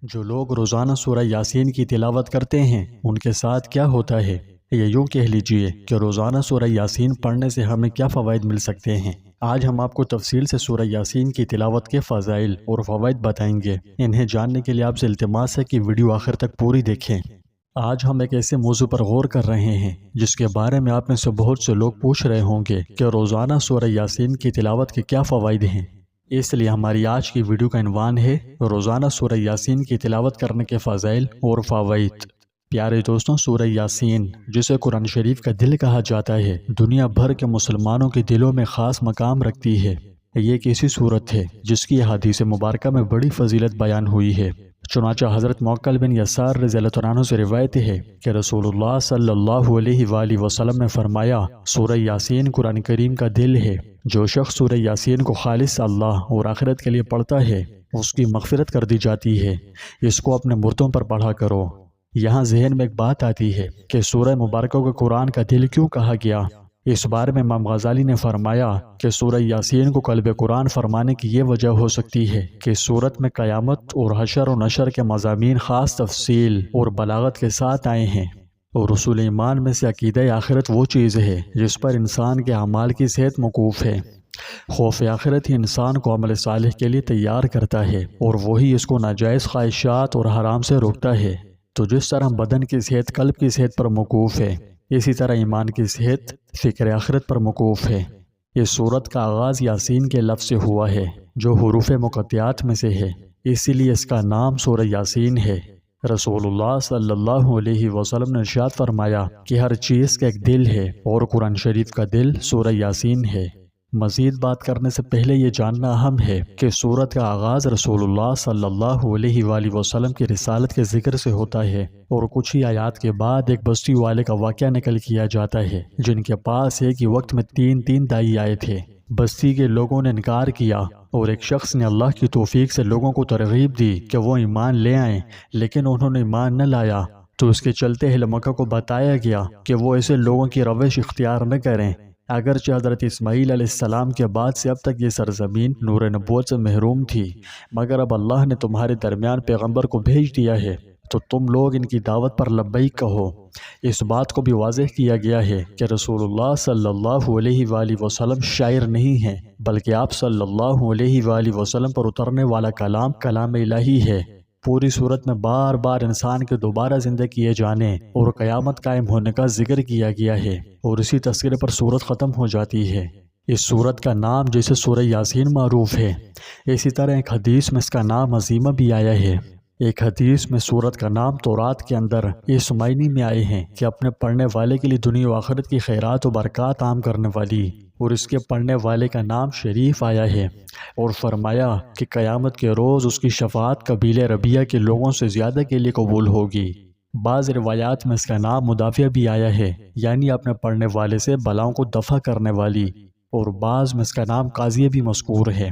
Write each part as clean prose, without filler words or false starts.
جو لوگ روزانہ سورہ یاسین کی تلاوت کرتے ہیں ان کے ساتھ کیا ہوتا ہے؟ یہ یوں کہہ لیجئے کہ روزانہ سورہ یاسین پڑھنے سے ہمیں کیا فوائد مل سکتے ہیں۔ آج ہم آپ کو تفصیل سے سورہ یاسین کی تلاوت کے فضائل اور فوائد بتائیں گے۔ انہیں جاننے کے لیے آپ سے التماس ہے کہ ویڈیو آخر تک پوری دیکھیں۔ آج ہم ایک ایسے موضوع پر غور کر رہے ہیں جس کے بارے میں آپ میں سے بہت سے لوگ پوچھ رہے ہوں گے کہ روزانہ سورہ یاسین کی تلاوت کے کیا فوائد ہیں۔ اس لیے ہماری آج کی ویڈیو کا عنوان ہے روزانہ سورہ یاسین کی تلاوت کرنے کے فضائل اور فوائد۔ پیارے دوستوں، سورہ یاسین جسے قرآن شریف کا دل کہا جاتا ہے، دنیا بھر کے مسلمانوں کے دلوں میں خاص مقام رکھتی ہے۔ یہ ایک ایسی سورت ہے جس کی احادیث مبارکہ میں بڑی فضیلت بیان ہوئی ہے۔ چنانچہ حضرت موکل بن یسار رضی اللہ عنہ سے روایت ہے کہ رسول اللہ صلی اللہ علیہ وآلہ وسلم نے فرمایا، سورہ یاسین قرآن کریم کا دل ہے۔ جو شخص سورہ یاسین کو خالص اللہ اور آخرت کے لیے پڑھتا ہے اس کی مغفرت کر دی جاتی ہے۔ اس کو اپنے مردوں پر پڑھا کرو۔ یہاں ذہن میں ایک بات آتی ہے کہ سورہ مبارکہ کو قرآن کا دل کیوں کہا گیا؟ اس بارے میں امام غزالی نے فرمایا کہ سورہ یاسین کو قلب قرآن فرمانے کی یہ وجہ ہو سکتی ہے کہ اس سورت میں قیامت اور حشر و نشر کے مضامین خاص تفصیل اور بلاغت کے ساتھ آئے ہیں، اور رسول ایمان میں سے عقیدہ آخرت وہ چیز ہے جس پر انسان کے اعمال کی صحت موقوف ہے۔ خوف آخرت ہی انسان کو عمل صالح کے لیے تیار کرتا ہے اور وہی اس کو ناجائز خواہشات اور حرام سے روکتا ہے۔ تو جس طرح بدن کی صحت قلب کی صحت پر موقوف ہے، اسی طرح ایمان کی صحت فکر آخرت پر موقوف ہے۔ اس سورت کا آغاز یاسین کے لفظ سے ہوا ہے جو حروف مقطعات میں سے ہے، اسی لیے اس کا نام سورہ یاسین ہے۔ رسول اللہ صلی اللہ علیہ وسلم نے ارشاد فرمایا کہ ہر چیز کا ایک دل ہے اور قرآن شریف کا دل سورہ یاسین ہے۔ مزید بات کرنے سے پہلے یہ جاننا اہم ہے کہ سورت کا آغاز رسول اللہ صلی اللہ علیہ وآلہ وسلم کی رسالت کے ذکر سے ہوتا ہے، اور کچھ ہی آیات کے بعد ایک بستی والے کا واقعہ نقل کیا جاتا ہے جن کے پاس ایک ہی وقت میں تین دائی آئے تھے۔ بستی کے لوگوں نے انکار کیا اور ایک شخص نے اللہ کی توفیق سے لوگوں کو ترغیب دی کہ وہ ایمان لے آئیں، لیکن انہوں نے ایمان نہ لایا۔ تو اس کے چلتے اہل مکہ کو بتایا گیا کہ وہ ایسے لوگوں کی روش اختیار نہ کریں۔ اگرچہ حضرت اسماعیل علیہ السلام کے بعد سے اب تک یہ سرزمین نور نبوت سے محروم تھی، مگر اب اللہ نے تمہارے درمیان پیغمبر کو بھیج دیا ہے تو تم لوگ ان کی دعوت پر لبیک کہو۔ اس بات کو بھی واضح کیا گیا ہے کہ رسول اللہ صلی اللہ علیہ وآلہ وسلم شاعر نہیں ہیں، بلکہ آپ صلی اللہ علیہ وآلہ وسلم پر اترنے والا کلام الہی ہے۔ پوری صورت میں بار بار انسان کے دوبارہ زندہ کیے جانے اور قیامت قائم ہونے کا ذکر کیا گیا ہے، اور اسی تذکرے پر صورت ختم ہو جاتی ہے۔ اس صورت کا نام جیسے سورہ یاسین معروف ہے، اسی طرح ایک حدیث میں اس کا نام عظیمہ بھی آیا ہے۔ ایک حدیث میں سورت کا نام تورات کے اندر اس معنی میں آئے ہیں کہ اپنے پڑھنے والے کے لیے دنیا و آخرت کی خیرات و برکات عام کرنے والی، اور اس کے پڑھنے والے کا نام شریف آیا ہے، اور فرمایا کہ قیامت کے روز اس کی شفاعت قبیلہ ربیہ کے لوگوں سے زیادہ کے لیے قبول ہوگی۔ بعض روایات میں اس کا نام مدافع بھی آیا ہے، یعنی اپنے پڑھنے والے سے بلاؤں کو دفع کرنے والی، اور بعض میں اس کا نام قاضیہ بھی مذکور ہے،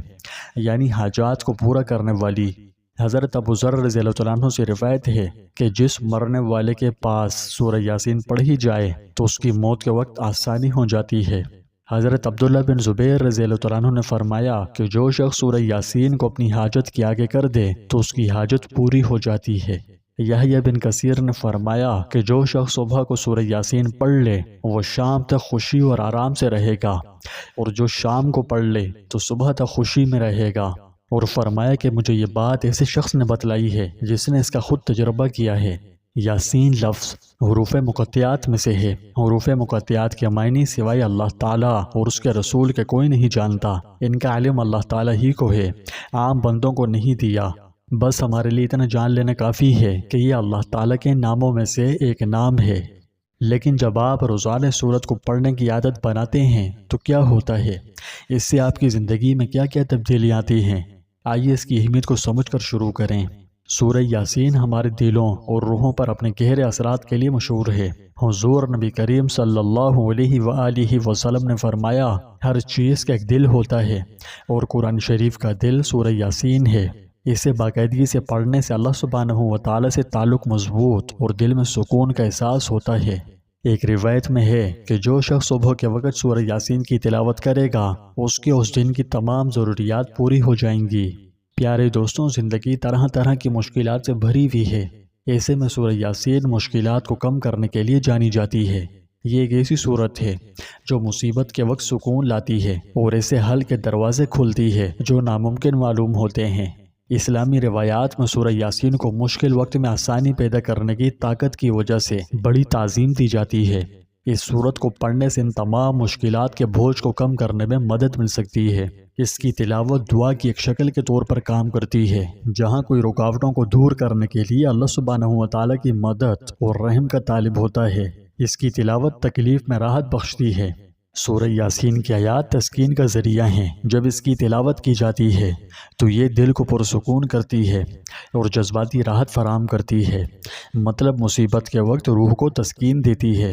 یعنی حاجات کو پورا کرنے والی۔ حضرت ابو ذر رضی اللہ عنہ سے روایت ہے کہ جس مرنے والے کے پاس سورہ یاسین پڑھی جائے تو اس کی موت کے وقت آسانی ہو جاتی ہے۔ حضرت عبداللہ بن زبیر رضی اللہ عنہ نے فرمایا کہ جو شخص سورہ یاسین کو اپنی حاجت کے آگے کر دے تو اس کی حاجت پوری ہو جاتی ہے۔ یحییٰ بن کثیر نے فرمایا کہ جو شخص صبح کو سورہ یاسین پڑھ لے وہ شام تک خوشی اور آرام سے رہے گا، اور جو شام کو پڑھ لے تو صبح تک خوشی میں رہے گا۔ اور فرمایا کہ مجھے یہ بات ایسے شخص نے بتلائی ہے جس نے اس کا خود تجربہ کیا ہے۔ یاسین لفظ حروف مقطعات میں سے ہے۔ حروف مقطعات کے معنی سوائے اللہ تعالیٰ اور اس کے رسول کے کوئی نہیں جانتا۔ ان کا علم اللہ تعالیٰ ہی کو ہے، عام بندوں کو نہیں دیا۔ بس ہمارے لیے اتنا جان لینا کافی ہے کہ یہ اللہ تعالیٰ کے ناموں میں سے ایک نام ہے۔ لیکن جب آپ روزانہ سورت کو پڑھنے کی عادت بناتے ہیں تو کیا ہوتا ہے؟ اس سے آپ کی زندگی میں کیا کیا تبدیلیاں آتی ہیں؟ آئیے اس کی اہمیت کو سمجھ کر شروع کریں۔ سورہ یاسین ہمارے دلوں اور روحوں پر اپنے گہرے اثرات کے لیے مشہور ہے۔ حضور نبی کریم صلی اللہ علیہ وآلہ وسلم نے فرمایا، ہر چیز کا ایک دل ہوتا ہے، اور قرآن شریف کا دل سورہ یاسین ہے۔ اسے باقاعدگی سے پڑھنے سے اللہ سبحانہ و تعالیٰ سے تعلق مضبوط اور دل میں سکون کا احساس ہوتا ہے۔ ایک روایت میں ہے کہ جو شخص صبح کے وقت سورہ یاسین کی تلاوت کرے گا اس کے اس دن کی تمام ضروریات پوری ہو جائیں گی۔ پیارے دوستوں، زندگی طرح طرح کی مشکلات سے بھری ہوئی ہے۔ ایسے میں سورہ یاسین مشکلات کو کم کرنے کے لیے جانی جاتی ہے۔ یہ ایک ایسی صورت ہے جو مصیبت کے وقت سکون لاتی ہے اور ایسے حل کے دروازے کھولتی ہے جو ناممکن معلوم ہوتے ہیں۔ اسلامی روایات میں سورہ یاسین کو مشکل وقت میں آسانی پیدا کرنے کی طاقت کی وجہ سے بڑی تعظیم دی جاتی ہے۔ اس سورت کو پڑھنے سے ان تمام مشکلات کے بوجھ کو کم کرنے میں مدد مل سکتی ہے۔ اس کی تلاوت دعا کی ایک شکل کے طور پر کام کرتی ہے، جہاں کوئی رکاوٹوں کو دور کرنے کے لیے اللہ سبحانہ و تعالیٰ کی مدد اور رحم کا طالب ہوتا ہے۔ اس کی تلاوت تکلیف میں راحت بخشتی ہے۔ سورہ یاسین کی آیات تسکین کا ذریعہ ہیں۔ جب اس کی تلاوت کی جاتی ہے تو یہ دل کو پرسکون کرتی ہے اور جذباتی راحت فراہم کرتی ہے۔ مطلب مصیبت کے وقت روح کو تسکین دیتی ہے۔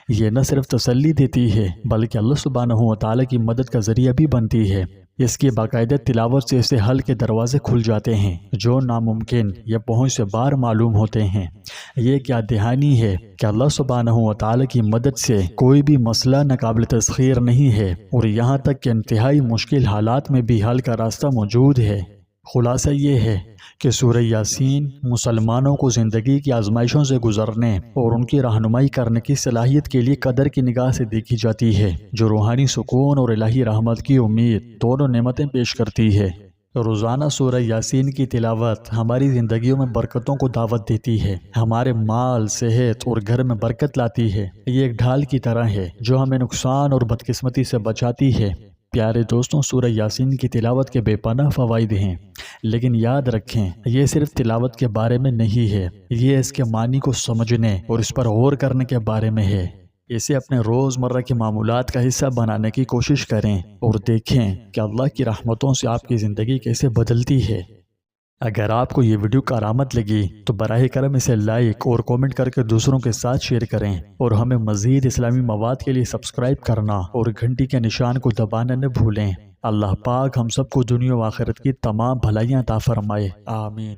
یہ نہ صرف تسلی دیتی ہے بلکہ اللہ سبحانہ و تعالیٰ کی مدد کا ذریعہ بھی بنتی ہے۔ اس کی باقاعدہ تلاوت سے ایسے حل کے دروازے کھل جاتے ہیں جو ناممکن یا پہنچ سے باہر معلوم ہوتے ہیں۔ یہ کیا دہانی ہے کہ اللہ سبحانہ و تعالیٰ کی مدد سے کوئی بھی مسئلہ ناقابل تسخیر نہیں ہے، اور یہاں تک کہ انتہائی مشکل حالات میں بھی حل کا راستہ موجود ہے۔ خلاصہ یہ ہے کہ سورہ یاسین مسلمانوں کو زندگی کی آزمائشوں سے گزرنے اور ان کی رہنمائی کرنے کی صلاحیت کے لیے قدر کی نگاہ سے دیکھی جاتی ہے، جو روحانی سکون اور الہی رحمت کی امید دونوں نعمتیں پیش کرتی ہے۔ روزانہ سورہ یاسین کی تلاوت ہماری زندگیوں میں برکتوں کو دعوت دیتی ہے، ہمارے مال، صحت اور گھر میں برکت لاتی ہے۔ یہ ایک ڈھال کی طرح ہے جو ہمیں نقصان اور بدقسمتی سے بچاتی ہے۔ پیارے دوستوں، سورہ یاسین کی تلاوت کے بے پناہ فوائد ہیں، لیکن یاد رکھیں یہ صرف تلاوت کے بارے میں نہیں ہے، یہ اس کے معنی کو سمجھنے اور اس پر غور کرنے کے بارے میں ہے۔ اسے اپنے روزمرہ کے معمولات کا حصہ بنانے کی کوشش کریں اور دیکھیں کہ اللہ کی رحمتوں سے آپ کی زندگی کیسے بدلتی ہے۔ اگر آپ کو یہ ویڈیو کارآمد لگی تو براہ کرم اسے لائک اور کومنٹ کر کے دوسروں کے ساتھ شیئر کریں، اور ہمیں مزید اسلامی مواد کے لیے سبسکرائب کرنا اور گھنٹی کے نشان کو دبانا نہ بھولیں۔ اللہ پاک ہم سب کو دنیا و آخرت کی تمام بھلائیاں عطا فرمائے، آمین۔